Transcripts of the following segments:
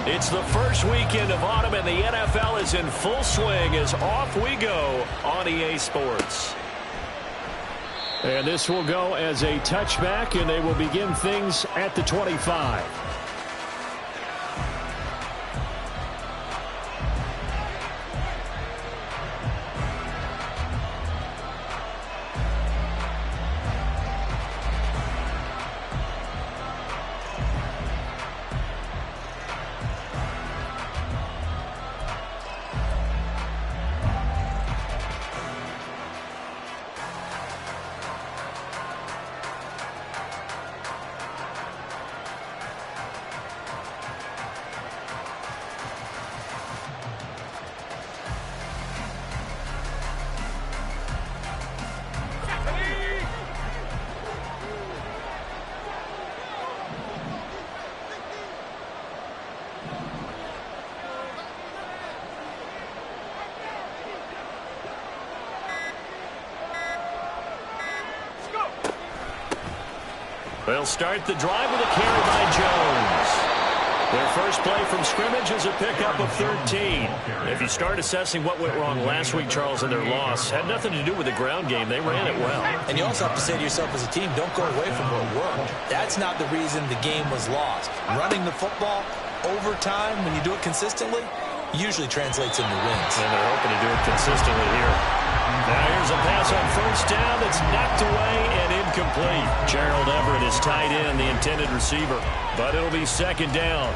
It's the first weekend of autumn, and the NFL is in full swing as off we go on EA Sports. And this will go as a touchback, and they will begin things at the 25. They'll start the drive with a carry by Jones. Their first play from scrimmage is a pickup of 13. If you start assessing what went wrong last week, Charles, in their loss, had nothing to do with the ground game. They ran it well. And you also have to say to yourself as a team, don't go away from what worked. That's not the reason the game was lost. Running the football over time, when you do it consistently, usually translates into wins. And they're hoping to do it consistently here. Now here's a pass on first down that's knocked away and incomplete. Gerald Everett is tight end, the intended receiver, but it'll be second down.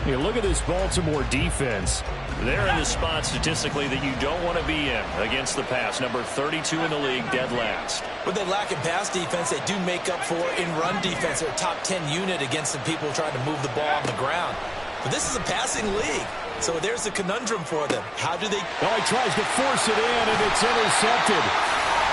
You look at this Baltimore defense. They're in the spot statistically that you don't want to be in against the pass. Number 32 in the league, dead last. What they lack in pass defense, they do make up for in run defense. They're a top 10 unit against the people trying to move the ball on the ground. But this is a passing league. So there's a conundrum for them. How do they... Oh, he tries to force it in, and it's intercepted.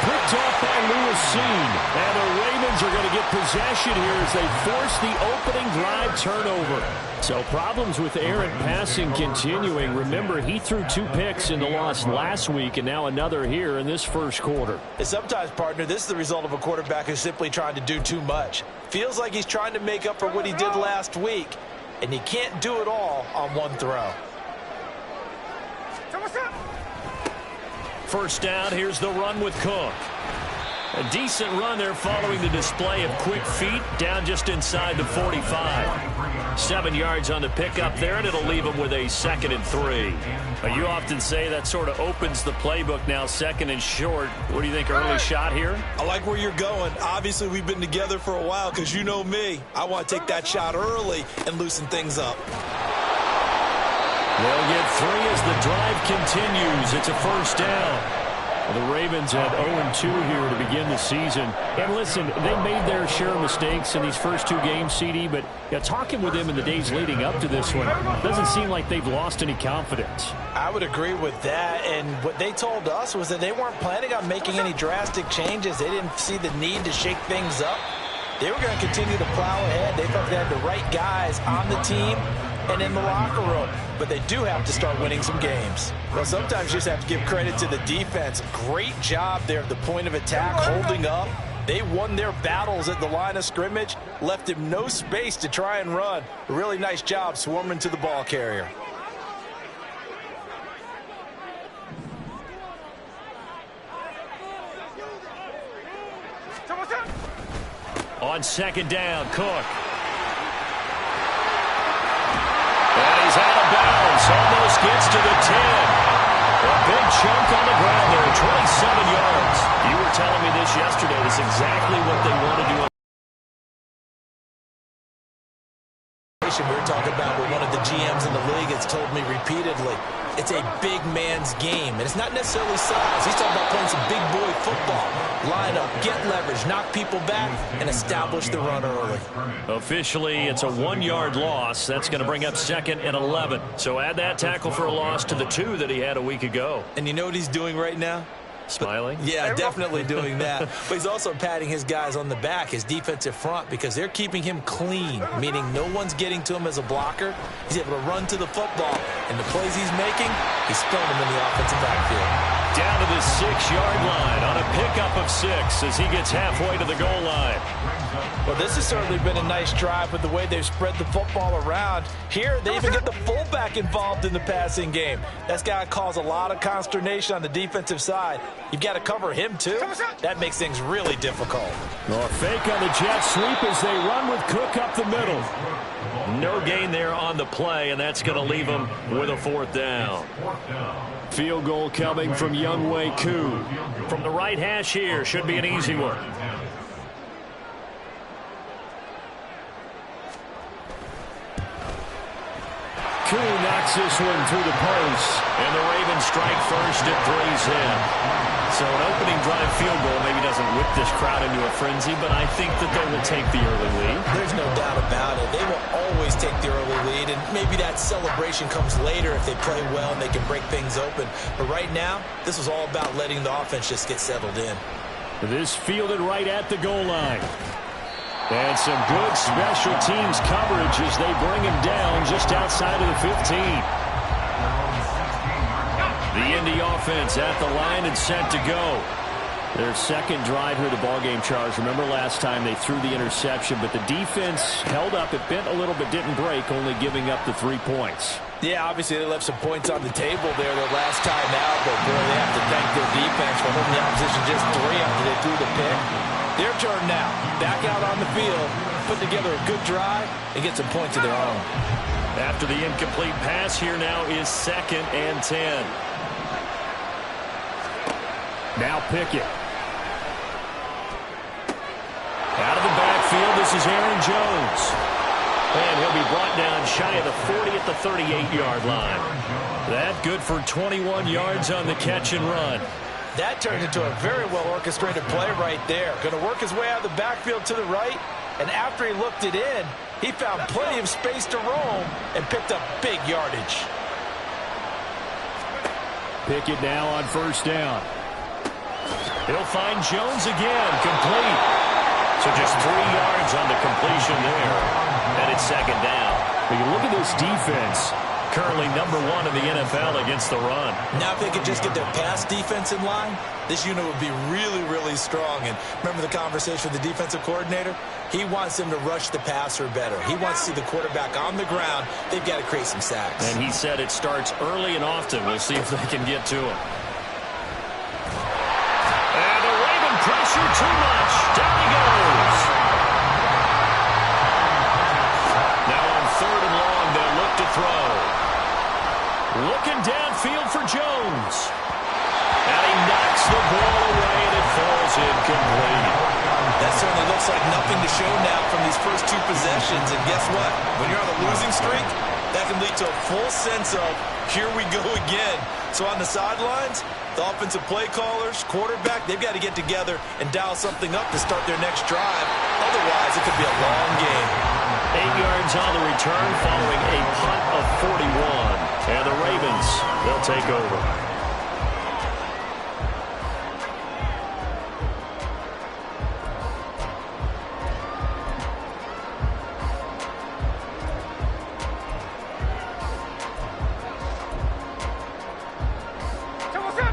Picked off by Lewis Seen. And the Ravens are going to get possession here as they force the opening drive turnover. So problems with errant passing continuing. Remember, he threw 2 picks in the loss last week, and now another here in this first quarter. And sometimes, partner, this is the result of a quarterback who's simply trying to do too much. Feels like he's trying to make up for what he did last week, and he can't do it all on one throw. First down, here's the run with Cook. A decent run there following the display of quick feet down just inside the 45. 7 yards on the pickup there, and it'll leave him with a 2nd and 3. But you often say that sort of opens the playbook now, 2nd and short. What do you think, early shot here? I like where you're going. Obviously, we've been together for a while because you know me. I want to take that shot early and loosen things up. They'll get 3 as the drive continues. It's a first down. Well, the Ravens had 0-2 here to begin the season. And listen, they made their share of mistakes in these first 2 games, CD, but talking with them in the days leading up to this one, doesn't seem like they've lost any confidence. I would agree with that, and what they told us was that they weren't planning on making any drastic changes. They didn't see the need to shake things up. They were going to continue to plow ahead. They felt they had the right guys on the team and in the locker room. But they do have to start winning some games. Well, sometimes you just have to give credit to the defense. Great job there at the point of attack, holding up. They won their battles at the line of scrimmage, left him no space to try and run. A really nice job swarming to the ball carrier. On second down, Cook. And he's out of bounds. Almost gets to the 10. A big chunk on the ground there, 27 yards. You were telling me this yesterday. This is exactly what they want to do. We were talking about what one of the GMs in the league has told me repeatedly. It's a big man's game, and it's not necessarily size. He's talking about playing some big boy football. Line up, get leverage, knock people back, and establish the run early. Officially, it's a 1-yard loss. That's going to bring up 2nd and 11. So add that tackle for a loss to the 2 that he had a week ago. And you know what he's doing right now? Smiling? Yeah, definitely doing that. But he's also patting his guys on the back, his defensive front, because they're keeping him clean, meaning no one's getting to him as a blocker. He's able to run to the football, and the plays he's making, he's throwing them in the offensive backfield. Down to the 6-yard line on a pickup of 6 as he gets halfway to the goal line. Well, this has certainly been a nice drive with the way they've spread the football around. Here, they even get the fullback involved in the passing game. That's got to cause a lot of consternation on the defensive side. You've got to cover him, too. That makes things really difficult. Well, a fake on the jet sweep as they run with Cook up the middle. No gain there on the play, and that's going to leave them with a 4th down. Field goal coming from Younghoe Koo. From the right hash here, should be an easy one. Koo knocks this one through the post, and the Ravens strike first at 3's in. So an opening drive field goal maybe doesn't whip this crowd into a frenzy, but I think that they will take the early lead. There's no doubt about it. They will always take the early lead, and maybe that celebration comes later if they play well and they can break things open. But right now, this was all about letting the offense just get settled in. This fielded right at the goal line. And some good special teams coverage as they bring him down just outside of the 15. The Indy offense at the line and set to go. Their second drive here, the ballgame, Charles. Remember last time they threw the interception, but the defense held up. It bent a little bit, didn't break, only giving up the 3 points. Yeah, obviously they left some points on the table there their last time out, but boy, they have to thank their defense for holding the opposition just 3 after they threw the pick. Their turn now. Back out on the field, put together a good drive, and get some points of their own. After the incomplete pass, here now is 2nd and 10. Now Pickett. Out of the backfield, this is Aaron Jones. And he'll be brought down shy of the 40 at the 38-yard line. That good for 21 yards on the catch and run. That turned into a very well-orchestrated play right there. Going to work his way out of the backfield to the right, and after he looked it in, he found plenty of space to roam and picked up big yardage. Pickett now on 1st down. He'll find Jones again, complete. So just 3 yards on the completion there, and it's 2nd down. But you look at this defense. Currently number 1 in the NFL against the run. Now if they could just get their pass defense in line, this unit would be really, really strong. And remember the conversation with the defensive coordinator? He wants them to rush the passer better. He wants to see the quarterback on the ground. They've got to create some sacks. And he said it starts early and often. We'll see if they can get to him. And the Raven pressure too much. Down he goes. Now on 3rd and long, they'll look to throw. Looking downfield for Jones. And he knocks the ball away, and it falls incomplete. That certainly looks like nothing to show now from these first 2 possessions. And guess what? When you're on a losing streak, that can lead to a full sense of, here we go again. So on the sidelines, the offensive play callers, quarterback, they've got to get together and dial something up to start their next drive. Otherwise, it could be a long game. 8 yards on the return following a punt of 41. And the Ravens, they'll take over.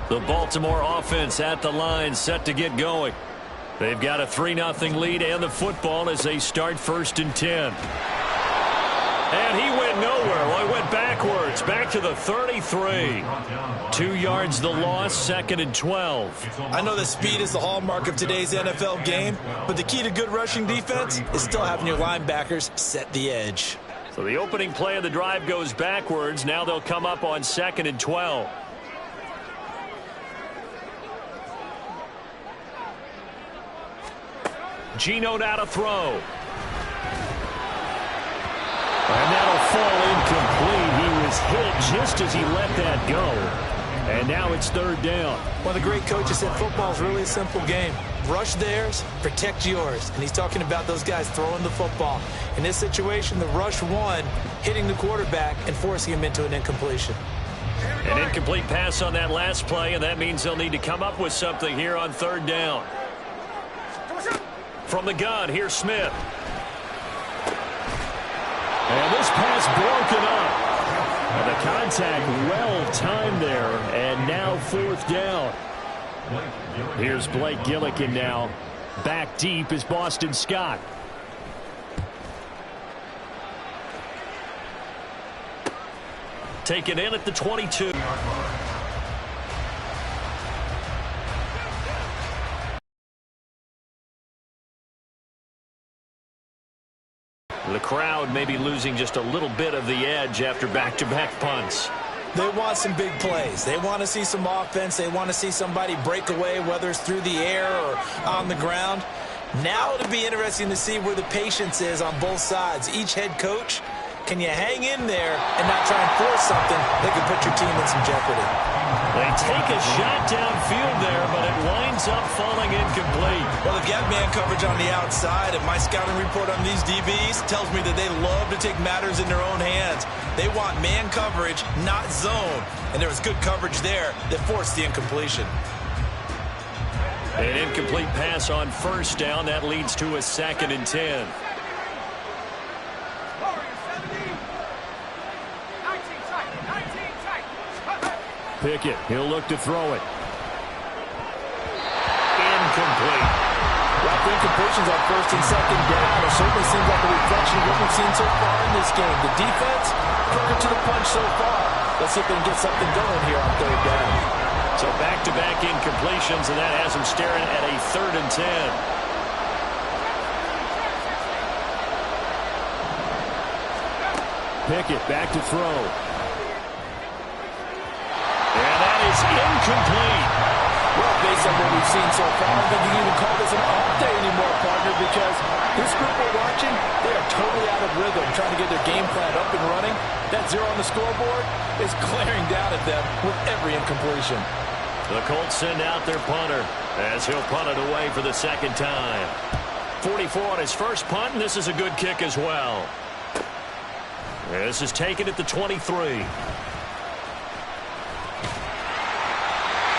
The Baltimore offense at the line, set to get going. They've got a 3-0 lead and the football as they start 1st and 10. And he went nowhere. Well, he went backwards, back to the 33. 2 yards the loss, 2nd and 12. I know that speed is the hallmark of today's NFL game, but the key to good rushing defense is still having your linebackers set the edge. So the opening play of the drive goes backwards. Now they'll come up on 2nd and 12. Geno now to throw. And that'll fall incomplete. He was hit just as he let that go. And now it's 3rd down. One of the great coaches said football is really a simple game. Rush theirs, protect yours. And he's talking about those guys throwing the football. In this situation, the rush won, hitting the quarterback and forcing him into an incompletion. An incomplete pass on that last play, and that means they'll need to come up with something here on 3rd down. From the gun, here's Smith. And this pass broken up. And the contact well-timed there, and now 4th down. Here's Blake Gillikin now. Back deep is Boston Scott. taken in at the 22. The crowd may be losing just a little bit of the edge after back-to-back punts. They want some big plays. They want to see some offense. They want to see somebody break away, whether it's through the air or on the ground. Now it'll be interesting to see where the patience is on both sides. Each head coach, can you hang in there and not try and force something that could put your team in some jeopardy? They take a shot downfield there, but it winds up falling incomplete. Well, they've got man coverage on the outside, and my scouting report on these DBs tells me that they love to take matters in their own hands. They want man coverage, not zone, and there was good coverage there that forced the incompletion. An incomplete pass on first down. That leads to a 2nd and 10. Pickett, he'll look to throw it. Incomplete. Well, the incompletions on 1st and 2nd down. It certainly seems like a reflection of what we've seen so far in this game. The defense, quicker to the punch so far. Let's see if they can get something going here on 3rd down. So back-to-back incompletions, and that has them staring at a 3rd and 10. Pickett back to throw. And that is incomplete. Well, based on what we've seen so far, I don't think you can even call this an off day anymore, partner, because this group we're watching, they are totally out of rhythm, trying to get their game plan up and running. That 0 on the scoreboard is glaring down at them with every incompletion. The Colts send out their punter as he'll punt it away for the 2nd time. 44 on his first punt, and this is a good kick as well. This is taken at the 23.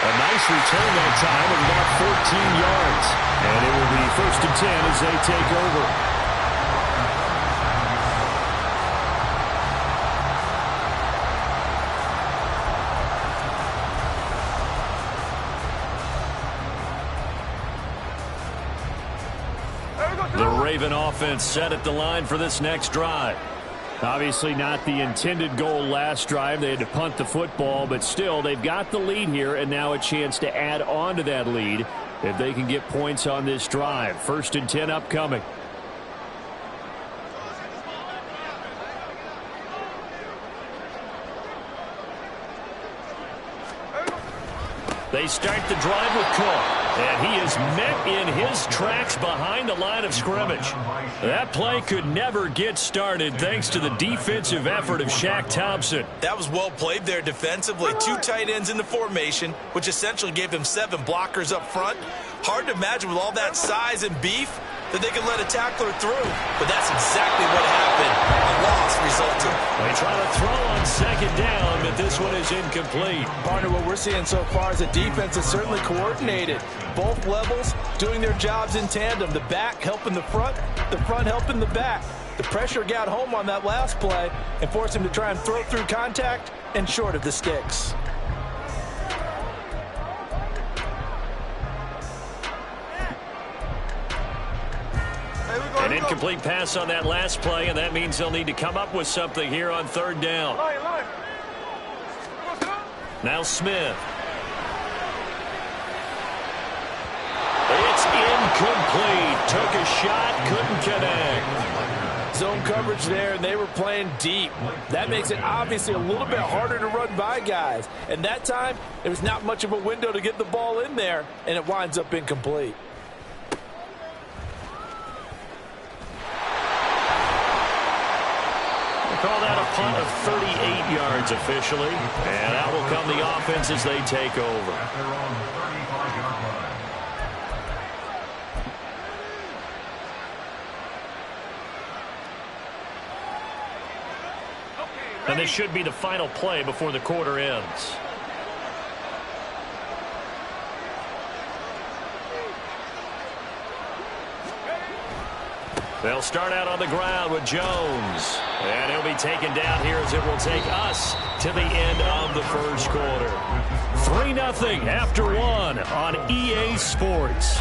A nice return that time of about 14 yards. And it will be 1st and 10 as they take over. The Raven offense set at the line for this next drive. Obviously not the intended goal last drive. They had to punt the football, but still they've got the lead here, and now a chance to add on to that lead if they can get points on this drive. 1st and 10 upcoming. They start the drive with Cook, and he is met in his tracks behind the line of scrimmage. That play could never get started thanks to the defensive effort of Shaq Thompson. That was well played there defensively. 2 tight ends in the formation, which essentially gave them 7 blockers up front. Hard to imagine with all that size and beef that they could let a tackler through, but that's exactly what happened. A loss resulted. They try to throw on 2nd down, but this one is incomplete. Partner, what we're seeing so far is a defense that's certainly coordinated. Both levels doing their jobs in tandem. The back helping the front helping the back. The pressure got home on that last play and forced him to try and throw through contact and short of the sticks. An incomplete pass on that last play, and that means they'll need to come up with something here on 3rd down. Now Smith. It's incomplete. Took a shot, couldn't connect. Zone coverage there, and they were playing deep. That makes it obviously a little bit harder to run by guys. And that time, there was not much of a window to get the ball in there, and it winds up incomplete. Call that a punt of 38 yards officially. And out will come the offense as they take over. And this should be the final play before the quarter ends. They'll start out on the ground with Jones. And he'll be taken down here as it will take us to the end of the first quarter. 3-0 after 1 on EA Sports.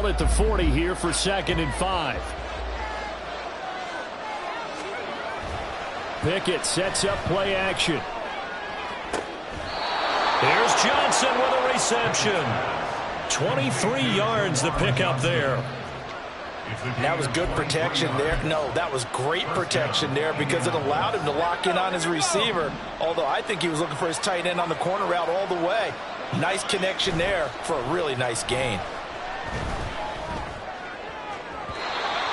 ball at the 40 here for 2nd and 5. Pickett sets up play action. Here's Johnson with a reception. 23 yards the pickup there. That was good protection there. No, that was great protection there because it allowed him to lock in on his receiver. Although I think he was looking for his tight end on the corner route all the way. Nice connection there for a really nice gain.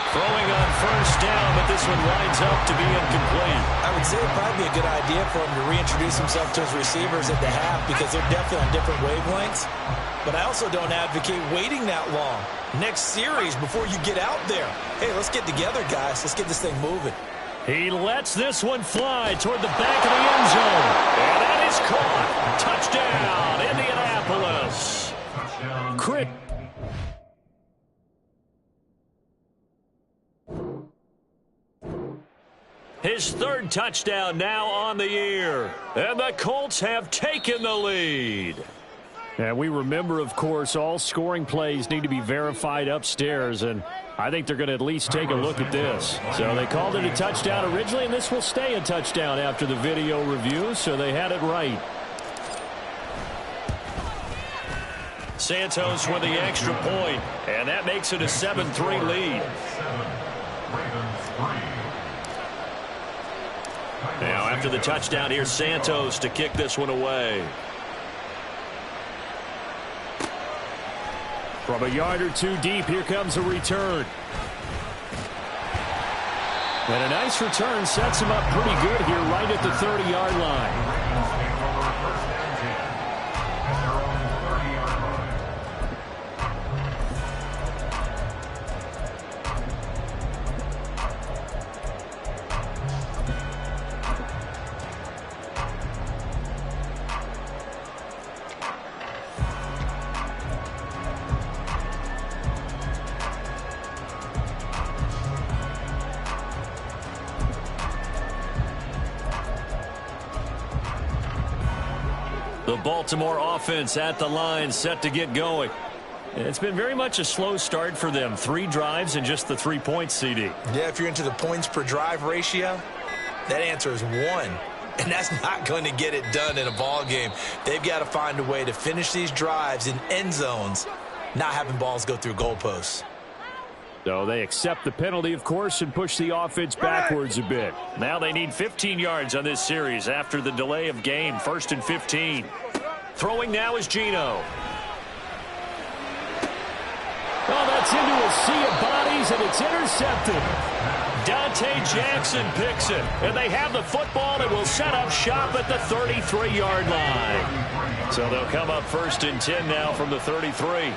Throwing on 1st down, but this one winds up to be incomplete. I would say it'd probably be a good idea for him to reintroduce himself to his receivers at the half because they're definitely on different wavelengths. But I also don't advocate waiting that long. Next series before you get out there. Hey, let's get together, guys. Let's get this thing moving. He lets this one fly toward the back of the end zone. And that is caught. Touchdown, Indianapolis. Crit. His 3rd touchdown now on the year. And the Colts have taken the lead. And we remember, of course, all scoring plays need to be verified upstairs, and I think they're going to at least take a look at this. So they called it a touchdown originally, and this will stay a touchdown after the video review, so they had it right. Santos with the extra point, and that makes it a 7-3 lead. Now, after the touchdown, here's Santos to kick this one away. From a yard or two deep, here comes a return. And a nice return sets him up pretty good here right at the 30-yard line. The Baltimore offense at the line, set to get going. It's been very much a slow start for them. 3 drives and just the 3 points, CD. Yeah, if you're into the points per drive ratio, that answer is 1. And that's not going to get it done in a ball game. They've got to find a way to finish these drives in end zones, not having balls go through goalposts. So they accept the penalty, of course, and push the offense backwards a bit. Now they need 15 yards on this series after the delay of game. 1st and 15. Throwing now is Geno. Oh, that's into a sea of bodies, and it's intercepted. Dante Jackson picks it, and they have the football and will set up shop at the 33-yard line. So they'll come up 1st and 10 now from the 33.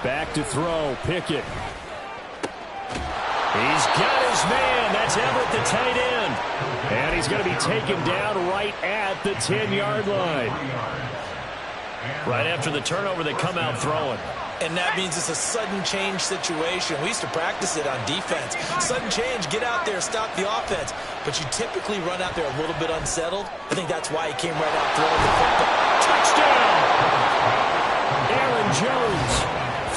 Back to throw, Pickett. He's got his man. That's Everett, the tight end. And he's going to be taken down right at the 10-yard line. Right after the turnover, they come out throwing. And that means it's a sudden change situation. We used to practice it on defense. Sudden change, get out there, stop the offense. But you typically run out there a little bit unsettled. I think that's why he came right out throwing the football. Touchdown! Aaron Jones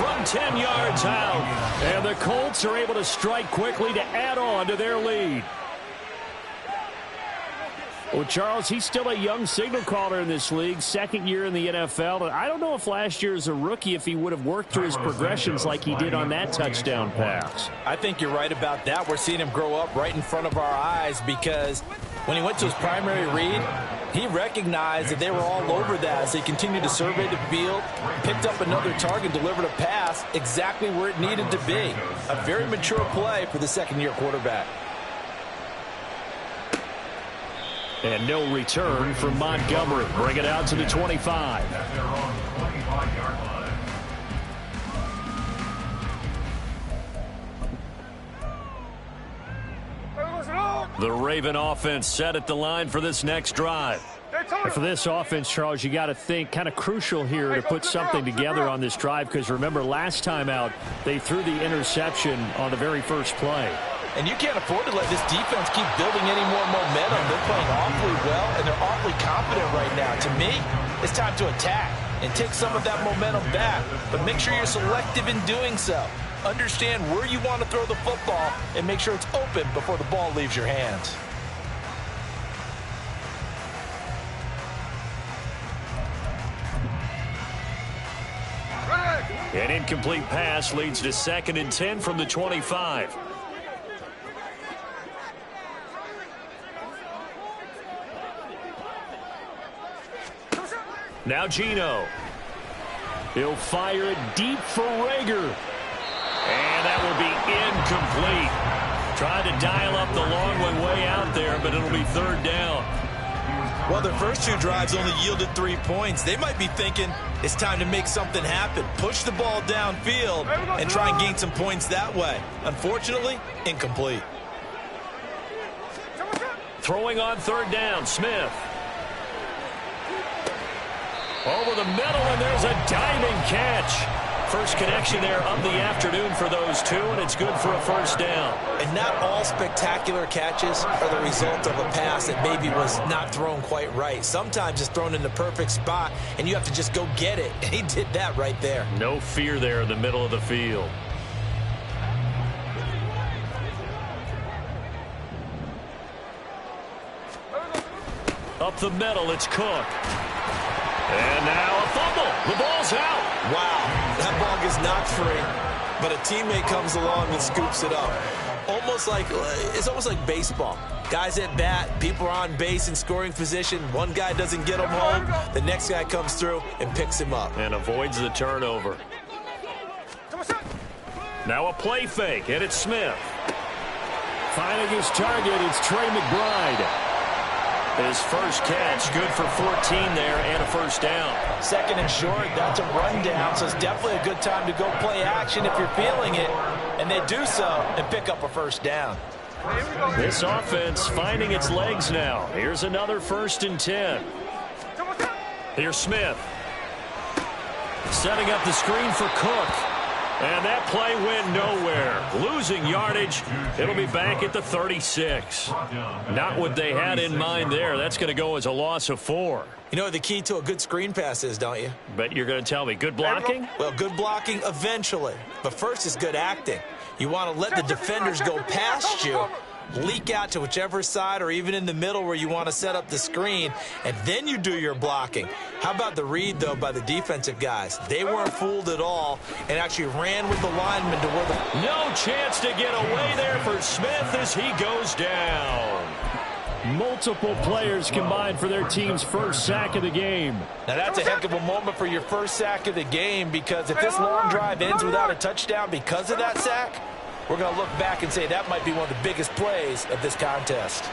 from 10 yards out. And the Colts are able to strike quickly to add on to their lead. Well, Charles, he's still a young signal caller in this league, 2nd year in the NFL. And I don't know if last year as a rookie if he would have worked through his progressions like he did on that touchdown pass. I think you're right about that. We're seeing him grow up right in front of our eyes because when he went to his primary read, he recognized that they were all over that as they continued to survey the field, picked up another target, delivered a pass exactly where it needed to be. A very mature play for the 2nd-year quarterback. And no return from Montgomery. Bring it out to the 25. The Raven offense set at the line for this next drive. And for this offense, Charles, you got to think kind of crucial here to put something together on this drive because remember last time out they threw the interception on the very first play. And you can't afford to let this defense keep building any more momentum. They're playing awfully well, and they're awfully confident right now. To me, it's time to attack. and take some of that momentum back. But make sure you're selective in doing so. Understand where you want to throw the football and make sure it's open before the ball leaves your hands. An incomplete pass leads to 2nd and 10 from the 25. Now Geno. He'll fire it deep for Rager. And that will be incomplete. Tried to dial up the long way out there, but it'll be 3rd down. Well, their first 2 drives only yielded 3 points. They might be thinking it's time to make something happen. Push the ball downfield and try and gain some points that way. Unfortunately, incomplete. Throwing on 3rd down, Smith. Over the middle, and there's a diving catch. First connection there of the afternoon for those 2, and it's good for a 1st down. And not all spectacular catches are the result of a pass that maybe was not thrown quite right. Sometimes it's thrown in the perfect spot, and you have to just go get it. And he did that right there. No fear there in the middle of the field. Up the middle, it's Cook. And now a fumble. The ball's out. Wow, that ball gets knocked free, but a teammate comes along and scoops it up. It's almost like baseball. Guys at bat, people are on base in scoring position. One guy doesn't get him home. The next guy comes through and picks him up. And avoids the turnover. Now a play fake, and it's Smith. Finding his target, it's Trey McBride. His first catch, good for 14 there and a 1st down. 2nd and short, that's a rundown, so it's definitely a good time to go play action if you're feeling it. And they do so and pick up a 1st down. This offense finding its legs now. Here's another 1st and 10. Here's Smith. Setting up the screen for Cook. And that play went nowhere. Losing yardage. It'll be back at the 36. Not what they had in mind there. That's going to go as a loss of 4. You know what the key to a good screen pass is, don't you? But you're going to tell me, good blocking? Well, good blocking eventually. But first is good acting. You want to let the defenders go past you, leak out to whichever side or even in the middle where you want to set up the screen, and then you do your blocking. How about the read, though, by the defensive guys? They weren't fooled at all and actually ran with the linemen to where the... No chance to get away there for Smith as he goes down. Multiple players combined for their team's first sack of the game. Now, that's a heck of a moment for your first sack of the game, because if this long drive ends without a touchdown because of that sack, we're going to look back and say that might be one of the biggest plays of this contest.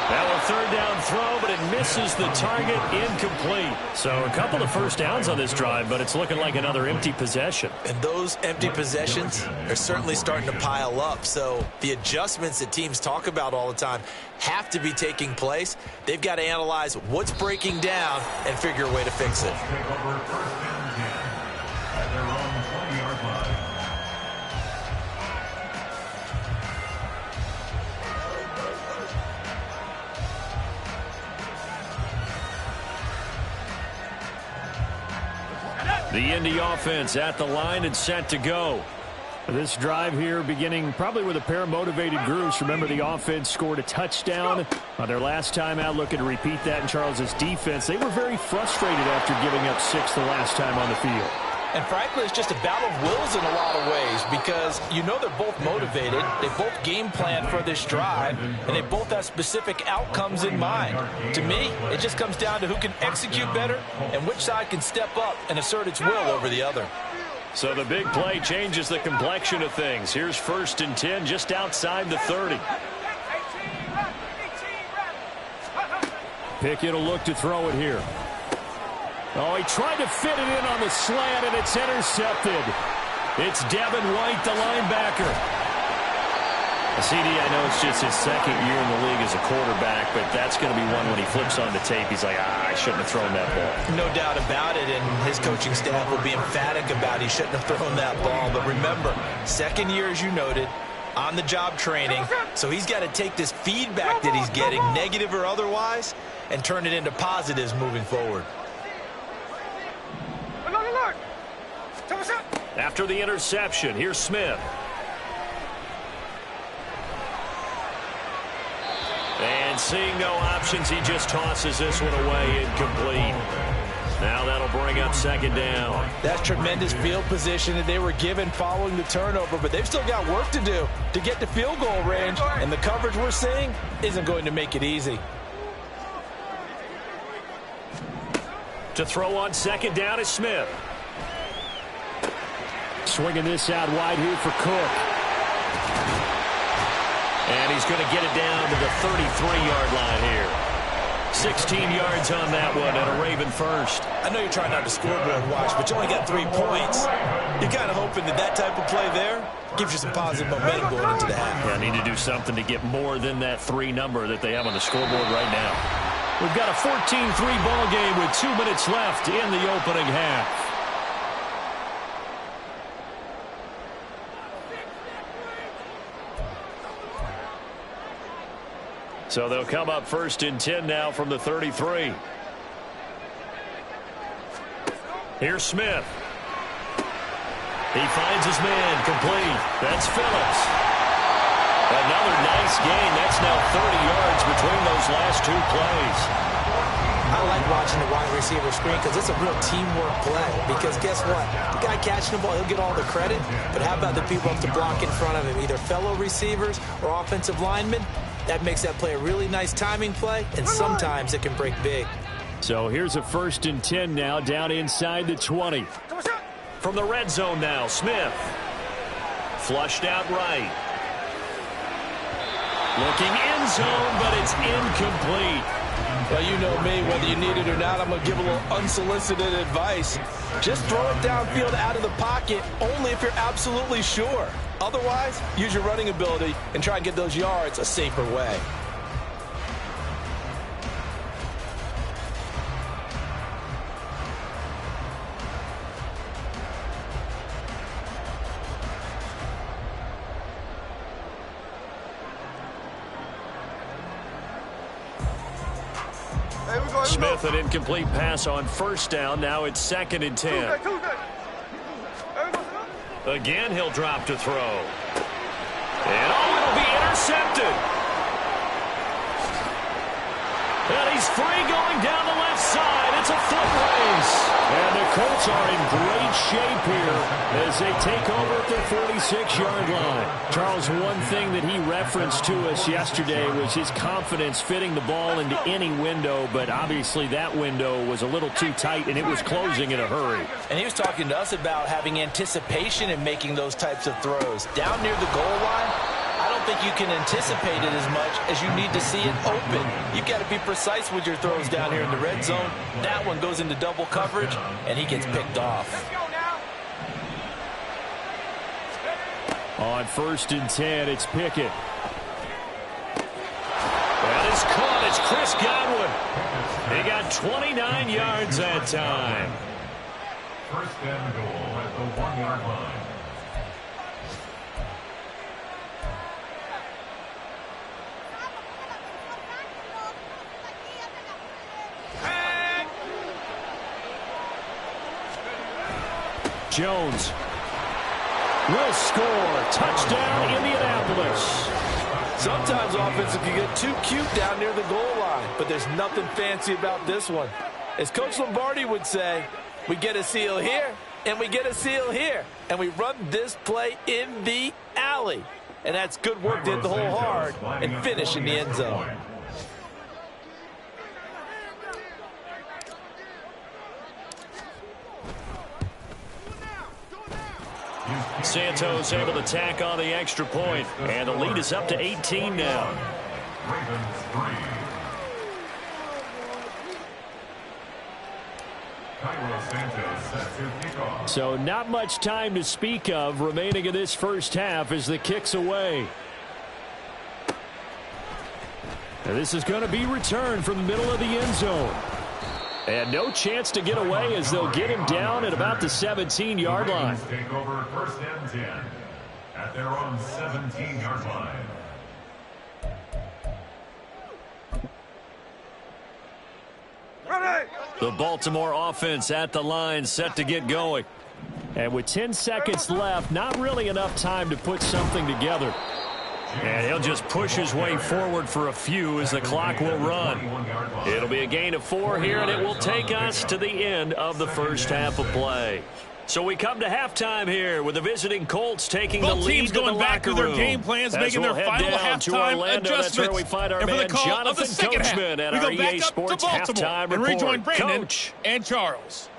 Now a 3rd down throw, but it misses the target, incomplete. So a couple of 1st downs on this drive, but it's looking like another empty possession. And those empty possessions are certainly starting to pile up. So the adjustments that teams talk about all the time have to be taking place. They've got to analyze what's breaking down and figure a way to fix it. The Indy offense at the line and set to go. This drive here beginning probably with a pair of motivated groups. Remember, the offense scored a touchdown on their last time out. Looking to repeat that in Charles's defense. They were very frustrated after giving up 6 the last time on the field. And frankly, it's just a battle of wills in a lot of ways, because you know they're both motivated. They both game plan for this drive, and they both have specific outcomes in mind. To me, it just comes down to who can execute better and which side can step up and assert its will over the other. So the big play changes the complexion of things. Here's 1st and 10 just outside the 30. Pickett will look to throw it here. Oh, he tried to fit it in on the slant, and it's intercepted. It's Devin White, the linebacker. CD, I know it's just his 2nd year in the league as a quarterback, but that's going to be one when he flips on the tape. He's like, I shouldn't have thrown that ball. No doubt about it, and his coaching staff will be emphatic about he shouldn't have thrown that ball. But remember, 2nd year, as you noted, on-the-job training, so he's got to take this feedback that he's getting, negative or otherwise, and turn it into positives moving forward. After the interception, here's Smith. And seeing no options, he just tosses this one away, incomplete. Now that'll bring up second down. That's tremendous field position that they were given following the turnover, but they've still got work to do to get to field goal range, and the coverage we're seeing isn't going to make it easy. To throw on second down is Smith. Swinging this out wide here for Cook. And he's going to get it down to the 33-yard line here. 16 yards on that one and a Raven first. I know you're trying not to scoreboard watch, but you only got 3 points. You're kind of hoping that that type of play there gives you some positive momentum going into the half. Yeah, I need to do something to get more than that 3 number that they have on the scoreboard right now. We've got a 14-3 ball game with 2 minutes left in the opening half. So they'll come up first and 10 now from the 33. Here's Smith. He finds his man complete. That's Phillips. Another nice gain. That's now 30 yards between those last 2 plays. I like watching the wide receiver screen because it's a real teamwork play. Because guess what? The guy catching the ball, he'll get all the credit. But how about the people up to block in front of him? Either fellow receivers or offensive linemen. That makes that play a really nice timing play, and sometimes it can break big. So here's a 1st and 10 now, down inside the 20. From the red zone now, Smith. Flushed out right. Looking end zone, but it's incomplete. Well, you know me, whether you need it or not, I'm going to give a little unsolicited advice. Just throw it downfield out of the pocket, only if you're absolutely sure. Otherwise, use your running ability and try and get those yards a safer way. Smith, an incomplete pass on first down. Now it's 2nd and 10. Again, he'll drop to throw. And, it'll be intercepted. And he's free going down the left side. It's a foot race. And the Colts are in great shape here as they take over at their 46-yard line. Charles, one thing that he referenced to us yesterday was his confidence fitting the ball into any window, but obviously that window was a little too tight, and it was closing in a hurry. And he was talking to us about having anticipation in making those types of throws. Down near the goal line, I don't think you can anticipate it as much as you need to see it open. You've got to be precise with your throws down here in the red zone. That one goes into double coverage, and he gets picked off. On 1st and 10, it's Pickett. That is caught. It's Chris Godwin. He got 29 yards that time. 1st and goal at the 1-yard line. Jones will score. Touchdown, Indianapolis. Sometimes offenses can get too cute down near the goal line, but there's nothing fancy about this one. As Coach Lombardi would say, we get a seal here, and we get a seal here, and we run this play in the alley. And that's good work to hit the hole hard and finish in the end zone. Santos able to tack on the extra point, and the lead is up to 18 now. Ravens 3. Cairo Santos set to kick off. So not much time to speak of remaining in this first half as the kick's away. And this is going to be returned from the middle of the end zone. And no chance to get away as they'll get him down at about the 17-yard line. Take over 1st and 10 at their own 17-yard line. The Baltimore offense at the line, set to get going. And with 10 seconds left, not really enough time to put something together. And he'll just push his way forward for a few as the clock will run. It'll be a gain of 4 here, and it will take us to the end of the first half of play. So we come to halftime here with the visiting Colts taking the lead to the locker room. Their game plans, making their final halftime adjustments. That's where we find our man Jonathan Coachman at our EA Sports halftime report. And rejoin Brandon Coach. and Charles.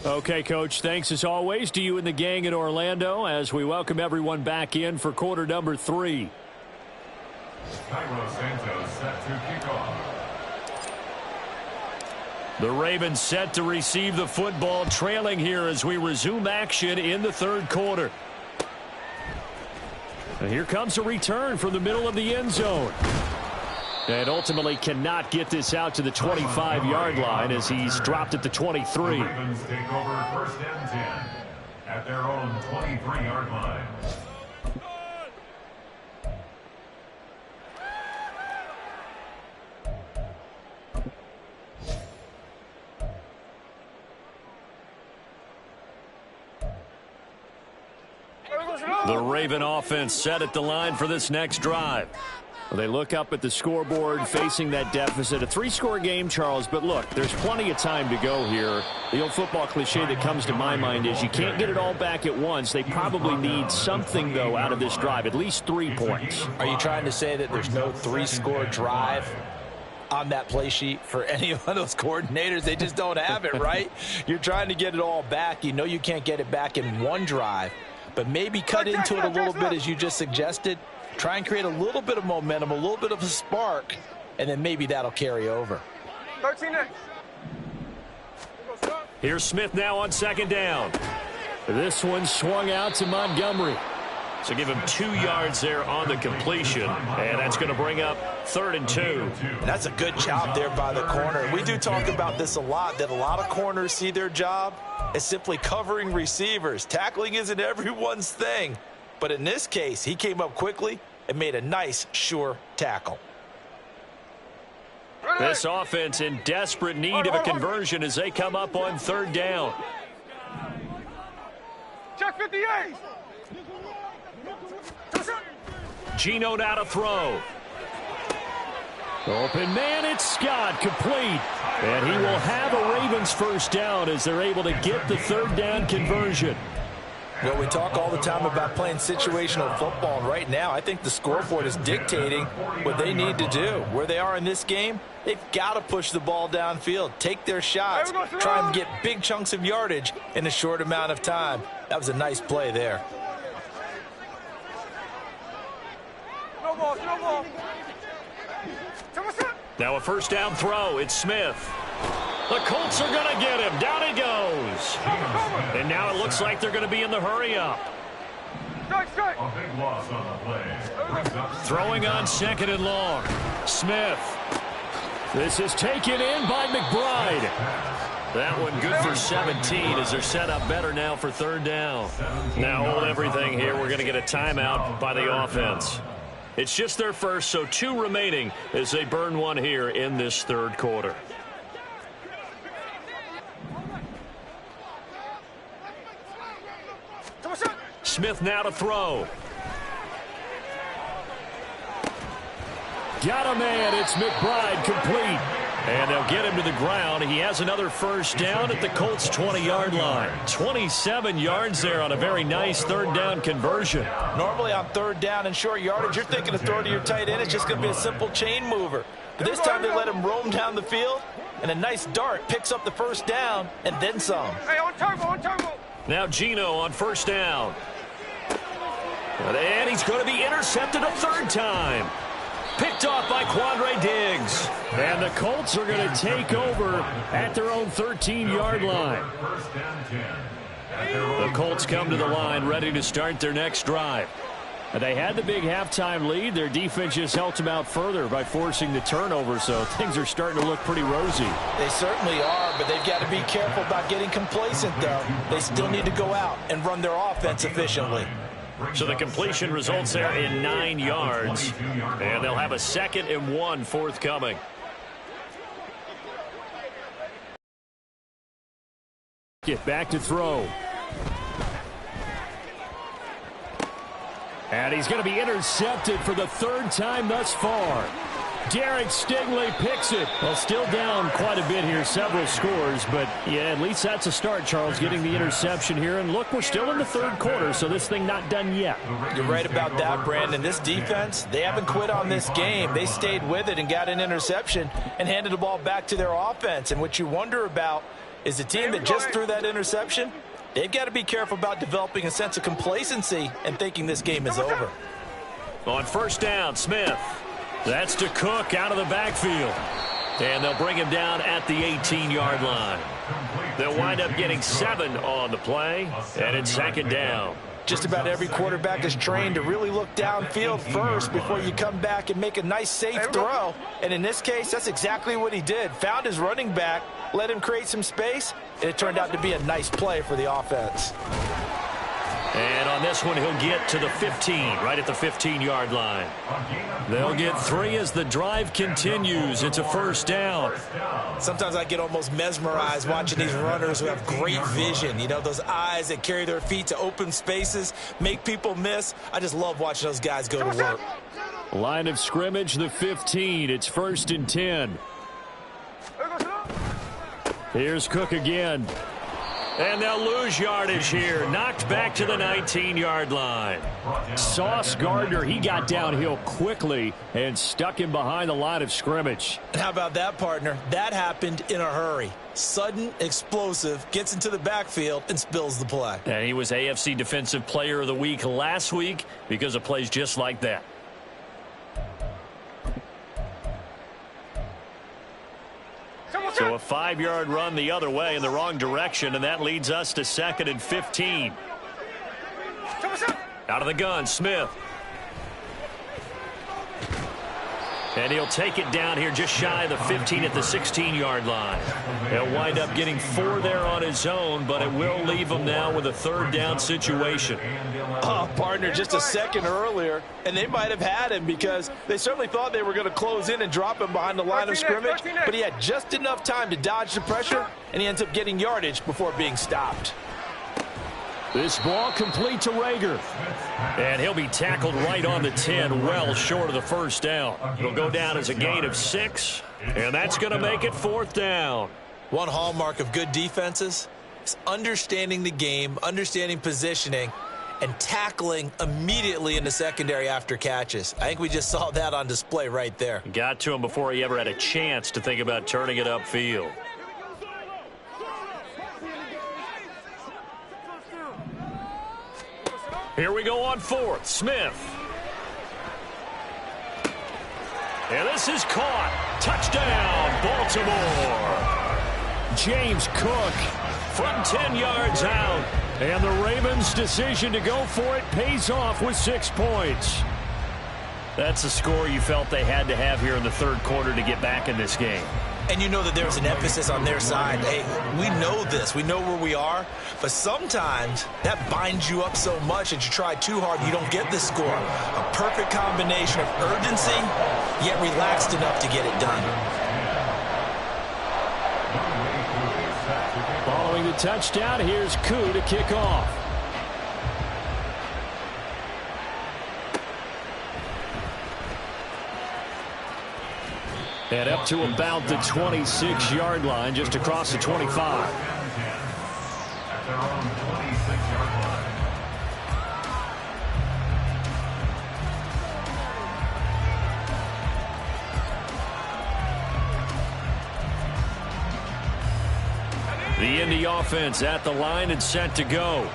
Okay, Coach, thanks as always to you and the gang in Orlando as we welcome everyone back in for quarter number 3. Cairo Santos set to kick off. The Ravens set to receive the football, trailing here as we resume action in the third quarter. And here comes a return from the middle of the end zone. And ultimately cannot get this out to the 25-yard line as he's dropped at the 23. The Ravens take over first and 10 at their own 23-yard line. The Raven offense set at the line for this next drive. Well, they look up at the scoreboard facing that deficit. A 3-score game, Charles, but look, there's plenty of time to go here. The old football cliche that comes to my mind is you can't get it all back at once. They probably need something, though, out of this drive, at least 3 points. Are you trying to say that there's no 3-score drive on that play sheet for any one of those coordinators? They just don't have it, right? You're trying to get it all back. You know you can't get it back in one drive, but maybe cut into it a little bit as you just suggested. Try and create a little bit of momentum, a little bit of a spark, and then maybe that'll carry over. 13 Here's Smith now on second down. This one swung out to Montgomery. So give him 2 yards there on the completion, and that's going to bring up 3rd and 2. That's a good job there by the corner. We do talk about this a lot, that a lot of corners see their job as simply covering receivers. Tackling isn't everyone's thing. But in this case, he came up quickly and made a nice, sure tackle. This offense in desperate need of a conversion as they come up on 3rd down. Check 58. Geno now to throw. Open man, it's Scott, complete. And he will have a Ravens first down as they're able to get the 3rd down conversion. Well, we talk all the time about playing situational football, and right now I think the scoreboard is dictating what they need to do. Where they are in this game, they've got to push the ball downfield, take their shots, try and get big chunks of yardage in a short amount of time. That was a nice play there. No ball. Now a first down throw. It's Smith. The Colts are going to get him. Down he goes. And now it looks like they're going to be in the hurry-up. A big loss on the play. Throwing on 2nd and long. Smith. This is taken in by McBride. That one good for 17 as they're set up better now for 3rd down. Now hold everything here. We're going to get a timeout by the offense. It's just their first, so 2 remaining as they burn one here in this 3rd quarter. Smith now to throw. Got a man. It's McBride, complete. And they'll get him to the ground. He has another first down at the Colts' 20-yard line. 27 yards there on a very nice 3rd down conversion. Normally on 3rd down and short yardage, you're thinking of throw to your tight end. It's just going to be a simple chain mover. But this time they let him roam down the field, and a nice dart picks up the first down and then some. Hey, on turbo. Now Geno on first down. And he's going to be intercepted a 3rd time. Picked off by Quandre Diggs. And the Colts are going to take over at their own 13-yard line. First and 10 The Colts come to the line ready to start their next drive. They had the big halftime lead. Their defense just helped them out further by forcing the turnover, so things are starting to look pretty rosy. They certainly are, but they've got to be careful about getting complacent, though. They still need to go out and run their offense efficiently. So the completion results there in 9 yards, and they'll have a 2nd and 1 forthcoming. Get back to throw. And he's going to be intercepted for the 3rd time thus far. Derek Stingley picks it. Well, still down quite a bit here, several scores, but yeah, at least that's a start, Charles, getting the interception here. And look, we're still in the 3rd quarter, so this thing not done yet. You're right about that, Brandon. This defense, they haven't quit on this game. They stayed with it and got an interception and handed the ball back to their offense. And what you wonder about is the team that just threw that interception, they've got to be careful about developing a sense of complacency and thinking this game is over. On 1st down, Smith. That's to Cook out of the backfield. And they'll bring him down at the 18-yard line. They'll wind up getting 7 on the play, and it's 2nd down. Just about every quarterback is trained to really look downfield first before you come back and make a nice, safe throw. And in this case, that's exactly what he did. Found his running back, let him create some space, and it turned out to be a nice play for the offense. And on this one, he'll get to the 15, right at the 15-yard line. They'll get 3 as the drive continues. It's a 1st down. Sometimes I get almost mesmerized watching these runners who have great vision. You know, those eyes that carry their feet to open spaces, make people miss. I just love watching those guys go to work. Line of scrimmage, the 15. It's 1st and 10. Here's Cook again. And they'll lose yardage here. Knocked back to the 19-yard line. Sauce Gardner, he got downhill quickly and stuck him behind the line of scrimmage. And how about that, partner? That happened in a hurry. Sudden, explosive, gets into the backfield and spills the play. And he was AFC Defensive Player of the Week last week because of plays just like that. So a 5-yard run the other way in the wrong direction, and that leads us to 2nd and 15. Out of the gun, Smith. And he'll take it down here just shy of the 15 at the 16-yard line. He'll wind up getting 4 there on his own, but it will leave him now with a 3rd down situation. Oh, partner, just a second earlier, and they might have had him because they certainly thought they were going to close in and drop him behind the line of scrimmage, but he had just enough time to dodge the pressure, and he ends up getting yardage before being stopped. This ball complete to Rager. And he'll be tackled right on the 10, well short of the 1st down. It'll go down as a gain of 6, and that's going to make it 4th down. One hallmark of good defenses is understanding the game, understanding positioning, and tackling immediately in the secondary after catches. I think we just saw that on display right there. Got to him before he ever had a chance to think about turning it upfield. Here we go on 4th. Smith. And this is caught. Touchdown, Baltimore. James Cook from 10 yards out. And the Ravens' decision to go for it pays off with 6 points. That's a score you felt they had to have here in the 3rd quarter to get back in this game. And you know that there's an emphasis on their side. Hey, we know this. We know where we are. But sometimes that binds you up so much that you try too hard and you don't get the score. A perfect combination of urgency, yet relaxed enough to get it done. Following the touchdown, here's Koo to kick off. And up to about the 26-yard line, just across the 25. The Indy offense at the line and set to go.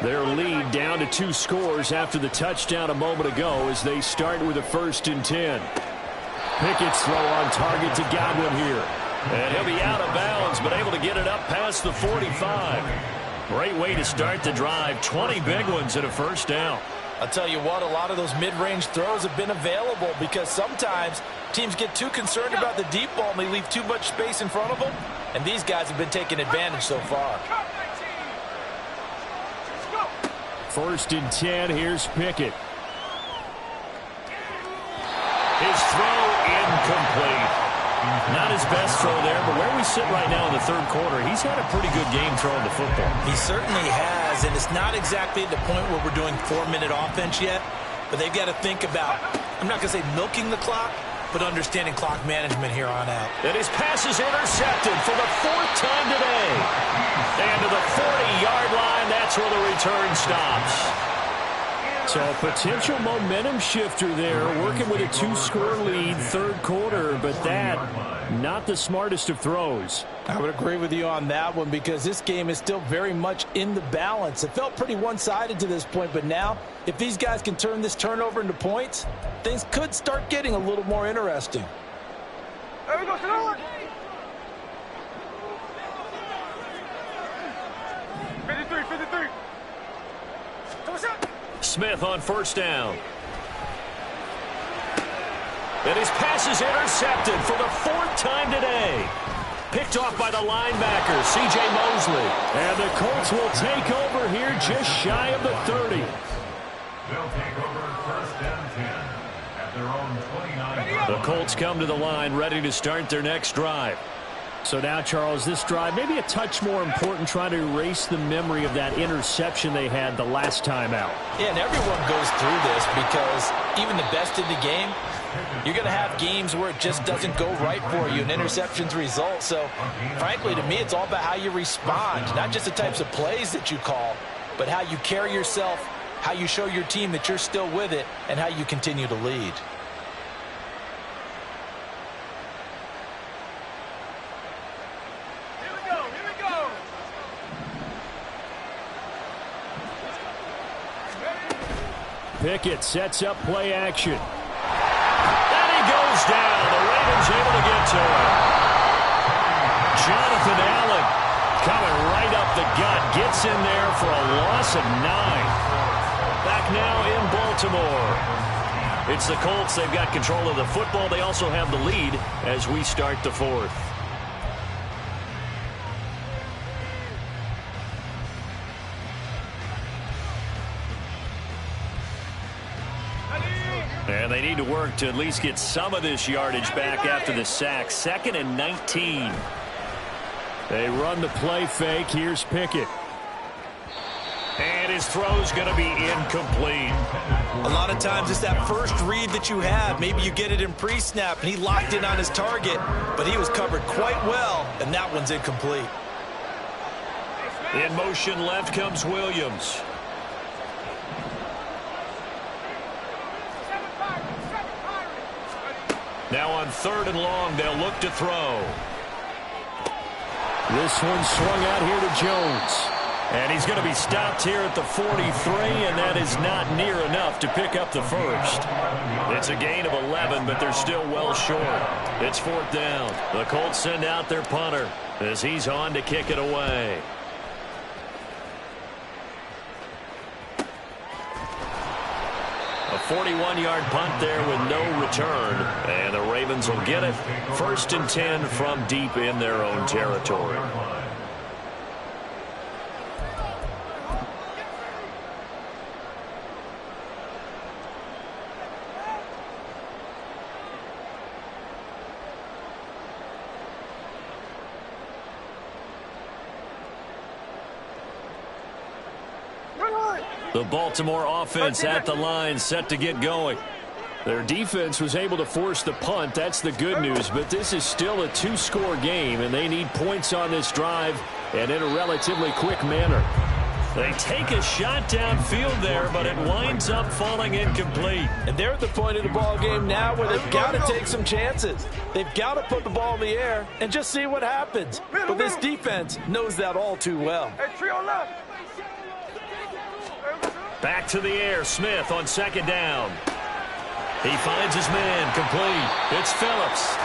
Their lead down to 2 scores after the touchdown a moment ago as they start with a 1st and 10. Pickett's throw on target to Godwin here. And he'll be out of bounds, but able to get it up past the 45. Great way to start the drive. 20 big ones and a first down. I'll tell you what, a lot of those mid-range throws have been available because sometimes teams get too concerned about the deep ball and they leave too much space in front of them. And these guys have been taking advantage so far. 1st and 10. Here's Pickett. His throw incomplete. Not his best throw there, but where we sit right now in the 3rd quarter, he's had a pretty good game throwing the football. He certainly has, and it's not exactly at the point where we're doing 4-minute offense yet, but they've got to think about, I'm not going to say milking the clock, but understanding clock management here on out. And his pass is intercepted for the 4th time today. And to the 40-yard line, that's where the return stops. So a potential momentum shifter there, working with a 2-score lead, 3rd quarter, but that, not the smartest of throws. I would agree with you on that one because this game is still very much in the balance. It felt pretty one-sided to this point, but now, if these guys can turn this turnover into points, things could start getting a little more interesting. There we go, Senor. 53. Smith on 1st down. And his pass is intercepted for the 4th time today. Picked off by the linebacker, C.J. Mosley. And the Colts will take over here just shy of the 30. They'll take over 1st and 10 at their own 29. The Colts come to the line ready to start their next drive. So now, Charles, this drive maybe a touch more important, trying to erase the memory of that interception they had the last time out. Yeah, and everyone goes through this because even the best in the game, you're going to have games where it just doesn't go right for you and interceptions result. So, frankly, to me, it's all about how you respond, not just the types of plays that you call, but how you carry yourself, how you show your team that you're still with it, and how you continue to lead. Pickett sets up play action. And he goes down. The Ravens able to get to him. Jonathan Allen coming right up the gut. Gets in there for a loss of 9. Back now in Baltimore. It's the Colts. They've got control of the football. They also have the lead as we start the 4th. And they need to work to at least get some of this yardage back after the sack. 2nd and 19. They run the play fake. Here's Pickett. And his throw's going to be incomplete. A lot of times it's that first read that you have. Maybe you get it in pre-snap, and he locked in on his target, but he was covered quite well, and that one's incomplete. In motion left comes Williams. Now on 3rd and long, they'll look to throw. This one swung out here to Jones. And he's going to be stopped here at the 43, and that is not near enough to pick up the 1st. It's a gain of 11, but they're still well short. It's 4th down. The Colts send out their punter as he's on to kick it away. A 41-yard punt there with no return. And the Ravens will get it. 1st and 10 from deep in their own territory. The Baltimore offense at the line, set to get going. Their defense was able to force the punt. That's the good news, but this is still a 2-score game, and they need points on this drive and in a relatively quick manner. They take a shot downfield there, but it winds up falling incomplete. And they're at the point of the ball game now where they've got to take some chances. They've got to put the ball in the air and just see what happens. But this defense knows that all too well. Hey, trio left. Back to the air. Smith on 2nd down. He finds his man complete. It's Phillips.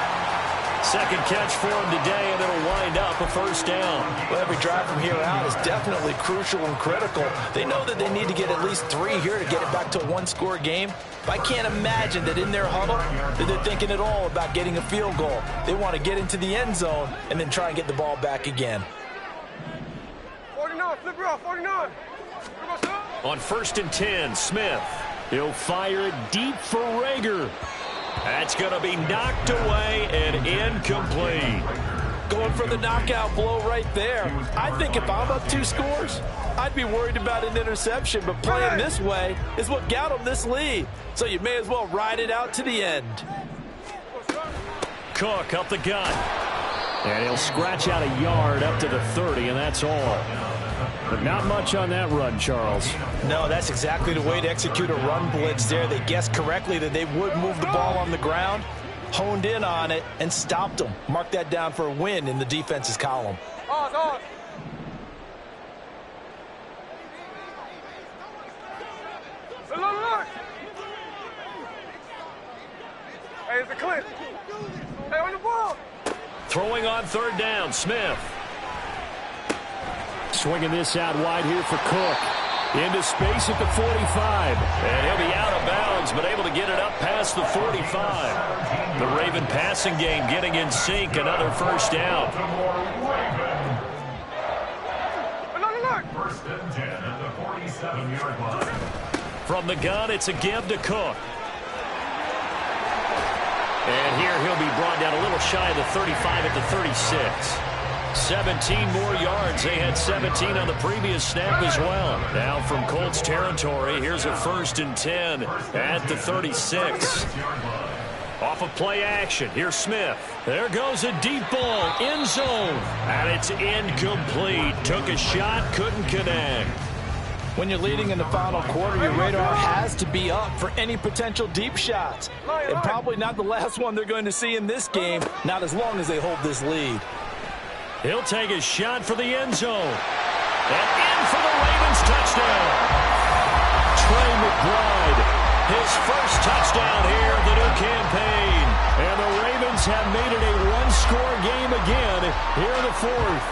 Second catch for him today, and it'll wind up a first down. Well, every drive from here out is definitely crucial and critical. They know that they need to get at least 3 here to get it back to a one-score game. But I can't imagine that in their huddle that they're thinking at all about getting a field goal. They want to get into the end zone and then try and get the ball back again. 49, flip it off, 49. On 1st and 10, Smith. He'll fire it deep for Rager. That's going to be knocked away and incomplete. Going for the knockout blow right there. I think if I'm up 2 scores, I'd be worried about an interception, but playing this way is what got them this lead. So you may as well ride it out to the end. Cook up the gut. And he'll scratch out a yard up to the 30, and that's all. But not much on that run, Charles. No, that's exactly the way to execute a run blitz there. They guessed correctly that they would move the ball on the ground, honed in on it, and stopped them. Mark that down for a win in the defense's column. On. Look. Hey, it's a clip. Hey, on the ball. Throwing on 3rd down, Smith. Swinging this out wide here for Cook. Into space at the 45. And he'll be out of bounds, but able to get it up past the 45. The Raven passing game getting in sync. Another first down. Look. 1st and 10 at the 47-yard line. From the gun, it's a give to Cook. And here he'll be brought down a little shy of the 35 at the 36. 17 more yards. They had 17 on the previous snap as well. Now from Colts territory, here's a 1st and 10 at the 36. Off of play action, here's Smith. There goes a deep ball, end zone. And it's incomplete. Took a shot, couldn't connect. When you're leading in the final quarter, your radar has to be up for any potential deep shots. And probably not the last one they're going to see in this game, not as long as they hold this lead. He'll take a shot for the end zone. And in for the Ravens touchdown. Trey McBride, his first touchdown here of the new campaign. And the Ravens have made it a one-score game again here in the 4th.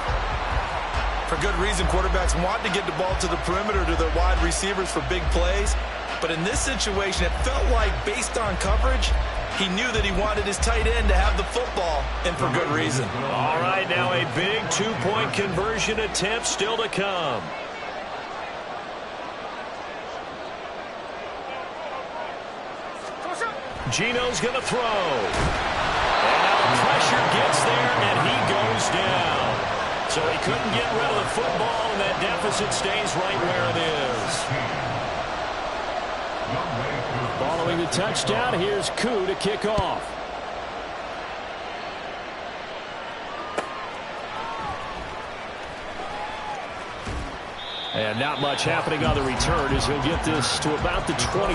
For good reason, quarterbacks want to get the ball to the perimeter to their wide receivers for big plays. But in this situation, it felt like based on coverage, he knew that he wanted his tight end to have the football, and for good reason. All right, now a big 2-point conversion attempt still to come. Gino's going to throw. And now the pressure gets there, and he goes down. So he couldn't get rid of the football, and that deficit stays right where it is. Following the touchdown, here's Koo to kick off. And not much happening on the return as he'll get this to about the 23.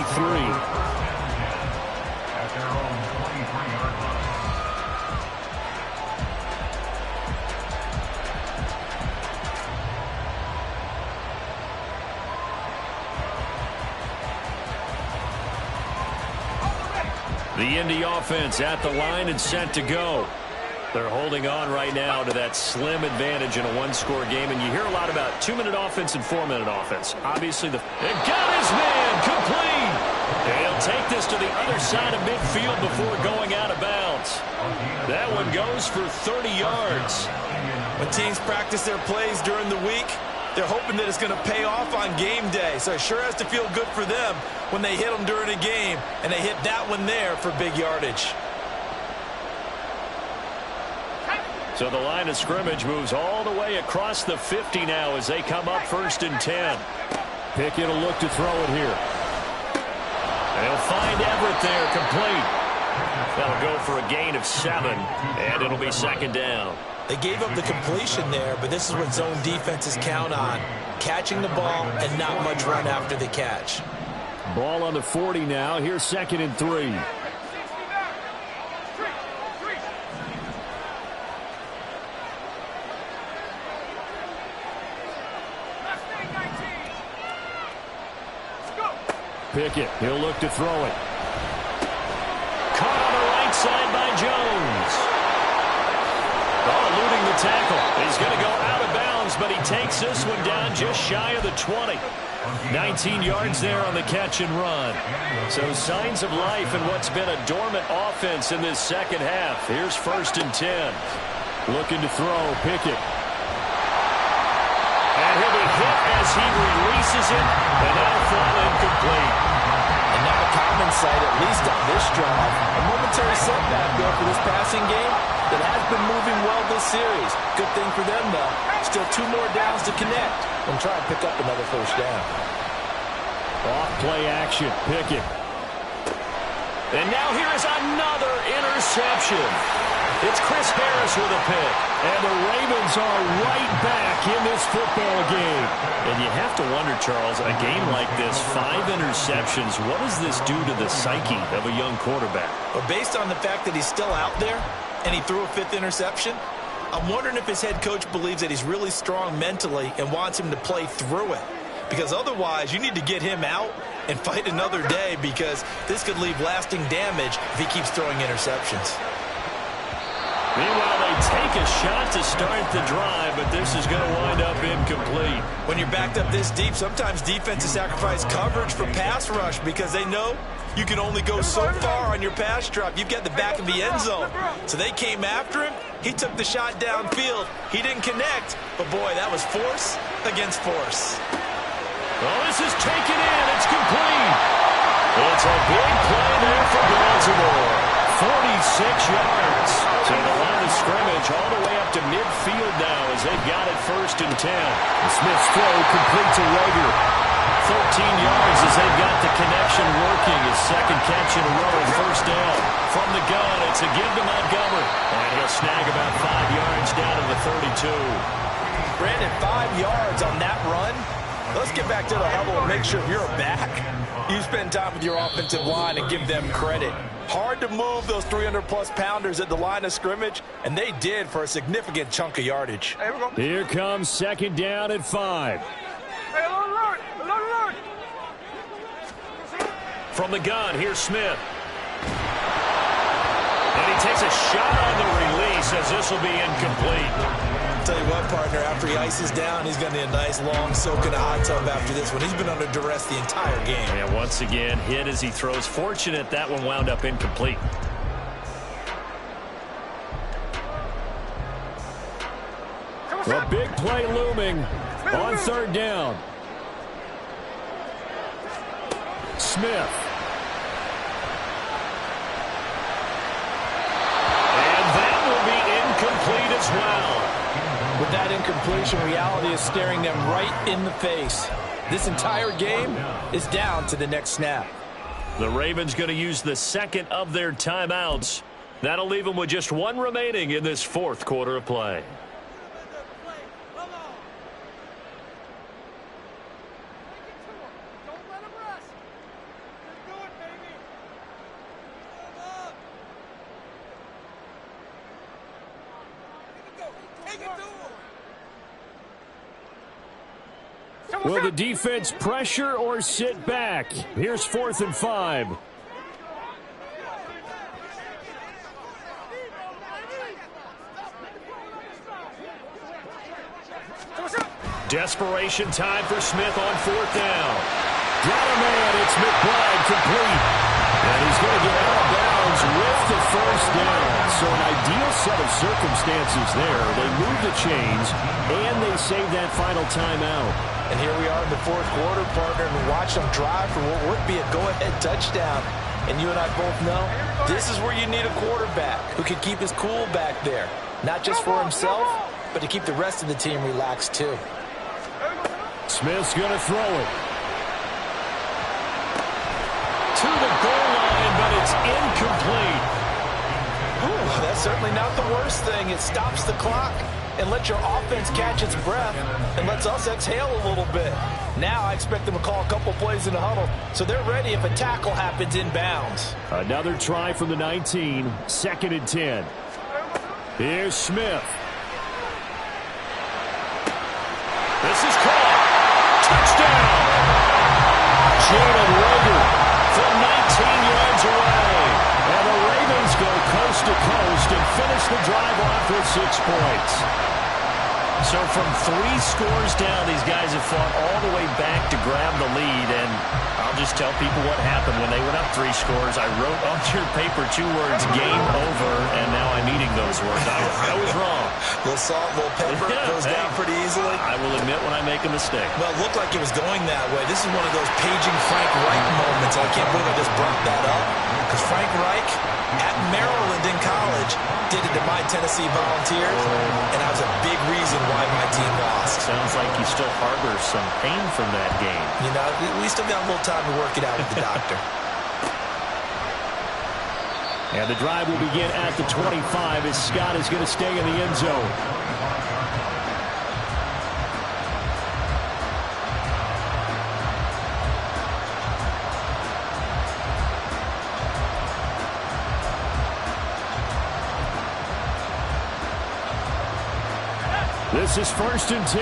At their own 23-yard line. The Indy offense at the line and set to go. They're holding on right now to that slim advantage in a one-score game, and you hear a lot about 2-minute offense and 4-minute offense. Obviously, it got his man complete. And he'll take this to the other side of midfield before going out of bounds. That one goes for 30 yards. When teams practice their plays during the week, they're hoping that it's going to pay off on game day. So it sure has to feel good for them when they hit them during a game, and they hit that one there for big yardage. So the line of scrimmage moves all the way across the 50 now as they come up 1st and 10. Pickett will look to throw it here. They'll find Everett there, complete. That'll go for a gain of 7, and it'll be 2nd down. They gave up the completion there, but this is what zone defenses count on. Catching the ball and not much run after the catch. Ball on the 40 now. Here's 2nd and 3. Pickett, he'll look to throw it. Caught on the right side by Jones. tackle. He's going to go out of bounds, but he takes this one down just shy of the 20. 19 yards there on the catch and run. So signs of life in what's been a dormant offense in this second half. Here's 1st and 10. Looking to throw, Pickett. And he'll be hit as he releases it, and that'll fall incomplete. And not a common sight, at least on this drive. A momentary setback there for this passing game that has been moving well this series. Good thing for them, though. Still 2 more downs to connect and try and pick up another 1st down. Off play action, Pickett. And now here is another interception. It's Chris Harris with a pick. And the Ravens are right back in this football game. And you have to wonder, Charles, a game like this, 5 interceptions, what does this do to the psyche of a young quarterback? But based on the fact that he's still out there and he threw a 5th interception, I'm wondering if his head coach believes that he's really strong mentally and wants him to play through it. Because otherwise, you need to get him out and fight another day, because this could leave lasting damage if he keeps throwing interceptions. Meanwhile, they take a shot to start the drive, but this is going to wind up incomplete. When you're backed up this deep, sometimes defenses sacrifice coverage for pass rush because they know you can only go so far on your pass drop. You've got the back of the end zone. So they came after him. He took the shot downfield. He didn't connect, but boy, that was force against force. Well, this is taken in. It's complete. It's a big play there for Baltimore. 46 yards. So the line of scrimmage all the way up to midfield now as they've got it 1st and 10. And Smith's throw complete to Rager. 13 yards as they've got the connection working. His 2nd catch in a row and 1st down. From the gun, it's a give to Montgomery. And he'll snag about 5 yards down to the 32. Brandon, 5 yards on that run. Let's get back to the huddle and make sure you're back. You spend time with your offensive line and give them credit. Hard to move those 300-plus pounders at the line of scrimmage, and they did for a significant chunk of yardage. Here comes 2nd down and 5. From the gun, here's Smith. And he takes a shot on the release as this will be incomplete. Tell you what, partner, after he ices down, he's going to need a nice long soak in a hot tub after this one. He's been under duress the entire game. And once again, hit as he throws. Fortunate that one wound up incomplete. A big play looming on 3rd down. Smith. And that will be incomplete as well. With that incompletion, reality is staring them right in the face. This entire game is down to the next snap. The Ravens going to use the 2nd of their timeouts. That'll leave them with just 1 remaining in this 4th quarter of play. Will the defense pressure or sit back? Here's 4th and 5. Desperation time for Smith on 4th down. Got a man. It's McBride complete. And he's going to get out of bounds with the 1st down. So an ideal set of circumstances there. They move the chains, and they save that final timeout. And here we are in the 4th quarter, partner, and watch them drive for what would be a go-ahead touchdown. And you and I both know this is where you need a quarterback who can keep his cool back there. Not just for himself, but to keep the rest of the team relaxed too. Smith's going to throw it. To the goal line, but it's incomplete. Ooh, that's certainly not the worst thing. It stops the clock and lets your offense catch its breath and lets us exhale a little bit. Now I expect them to call a couple plays in the huddle so they're ready if a tackle happens inbounds. Another try from the 19, 2nd and 10. Here's Smith. This is caught. Touchdown. Jalen Rager from 19 yards away. And the Ravens go coast to coast and finish the drive off with 6 points. So from 3 scores down, these guys have fought all the way back to grab the lead, and I'll just tell people what happened when they went up 3 scores. I wrote on your paper 2 words, game over, and now I'm eating those words. I was wrong. A little salt, a little pepper, goes down pretty easily. I will admit when I make a mistake. Well, it looked like it was going that way. This is one of those paging Frank Reich moments. I can't believe I just brought that up, because Frank Reich at Maryland in college did it to my Tennessee Volunteers, and that was a big reason why my team lost. Sounds like you still harbor some pain from that game. You know, we still got a little time to work it out with the doctor. And the drive will begin at the 25 as Scott is going to stay in the end zone. This is 1st and 10.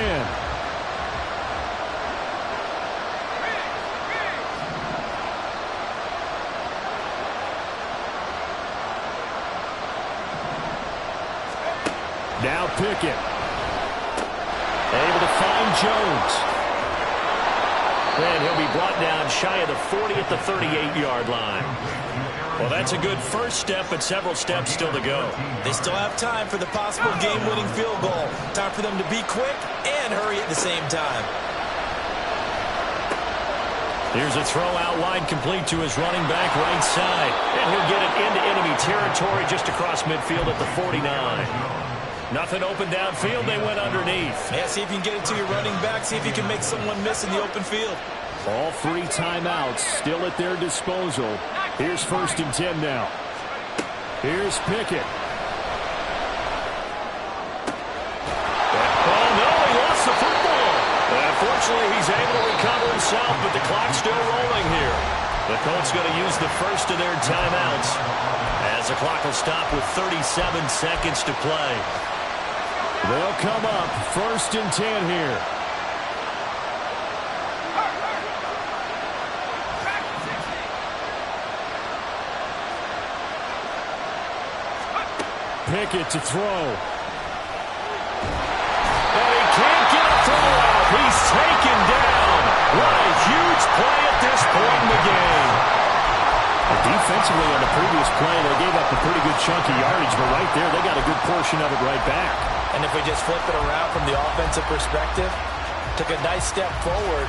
Now Pickett. Able to find Jones. And he'll be brought down shy of the 40 at the 38-yard line. Well, that's a good first step, but several steps still to go. They still have time for the possible game-winning field goal. Time for them to be quick and hurry at the same time. Here's a throw out wide, complete to his running back right side. And he'll get it into enemy territory just across midfield at the 49. Nothing open downfield. They went underneath. Yeah, see if you can get it to your running back. See if you can make someone miss in the open field. All 3 timeouts still at their disposal. Here's 1st and 10 now. Here's Pickett. Oh, no, he lost the football. Unfortunately, he's able to recover himself, but the clock's still rolling here. The Colts going to use the first of their timeouts as the clock will stop with 37 seconds to play. They'll come up 1st and 10 here. Pickett to throw. And he can't get a throw out. He's taken down. What a huge play at this point in the game. Defensively on the previous play, they gave up a pretty good chunk of yardage, but right there, they got a good portion of it right back. And if we just flip it around from the offensive perspective, took a nice step forward,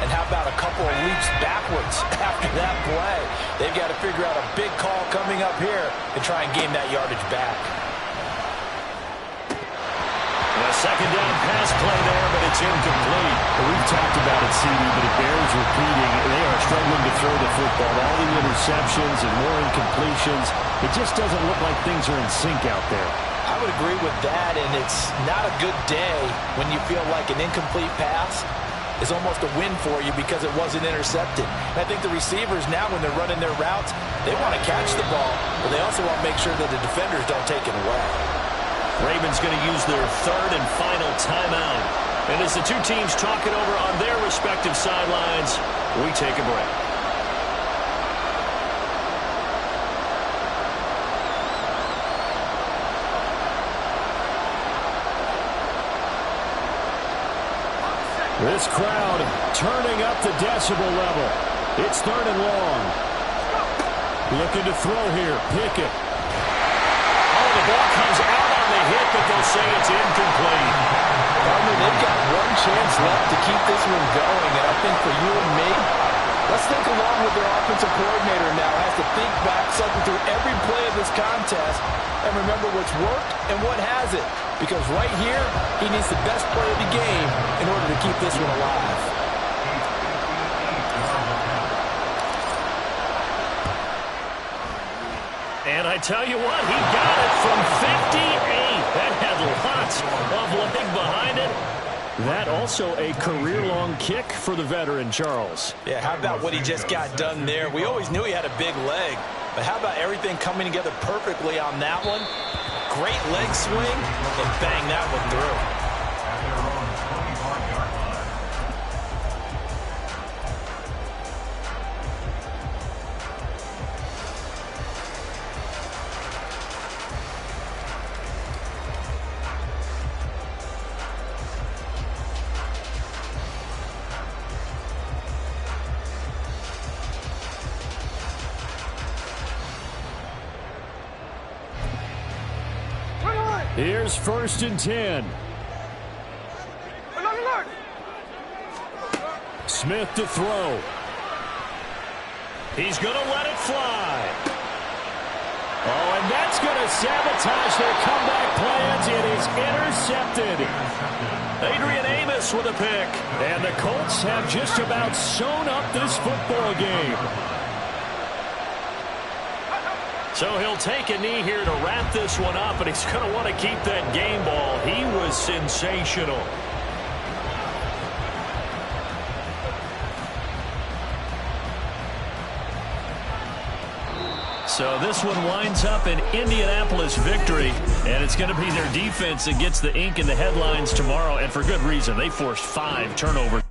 and how about a couple of leaps backwards after that play? They've got to figure out a big call coming up here to try and gain that yardage back. A second down pass play there, but it's incomplete. Well, we've talked about it, CD, but it bears repeating. They are struggling to throw the football. All the interceptions and more incompletions. It just doesn't look like things are in sync out there. I would agree with that, and it's not a good day when you feel like an incomplete pass is almost a win for you because it wasn't intercepted. And I think the receivers now, when they're running their routes, they want to catch the ball, but they also want to make sure that the defenders don't take it away. Ravens going to use their 3rd and final timeout. And as the two teams talk it over on their respective sidelines, we take a break. This crowd turning up the decibel level. It's 3rd and long. Looking to throw here. Pickett. Oh, the ball comes out on the hit, but they'll say it's incomplete. They've got one chance left to keep this one going, and I think for you and me, let's think along with their offensive coordinator now. Has to think back, cycle through every play of this contest, and remember what's worked and what hasn't. Because right here, he needs the best play of the game in order to keep this one alive. And I tell you what, he got it from 58. That had lots of leg behind it. That also a career-long kick for the veteran, Charles. Yeah, how about what he just got done there? We always knew he had a big leg, but how about everything coming together perfectly on that one? Great leg swing, and bang that one through. Here's 1st and 10. Smith to throw. He's going to let it fly. Oh, and that's going to sabotage their comeback plans. It is intercepted. Adrian Amos with a pick. And the Colts have just about sewn up this football game. So he'll take a knee here to wrap this one up, and he's going to want to keep that game ball. He was sensational. So this one winds up an Indianapolis victory, and it's going to be their defense that gets the ink in the headlines tomorrow, and for good reason. They forced 5 turnovers.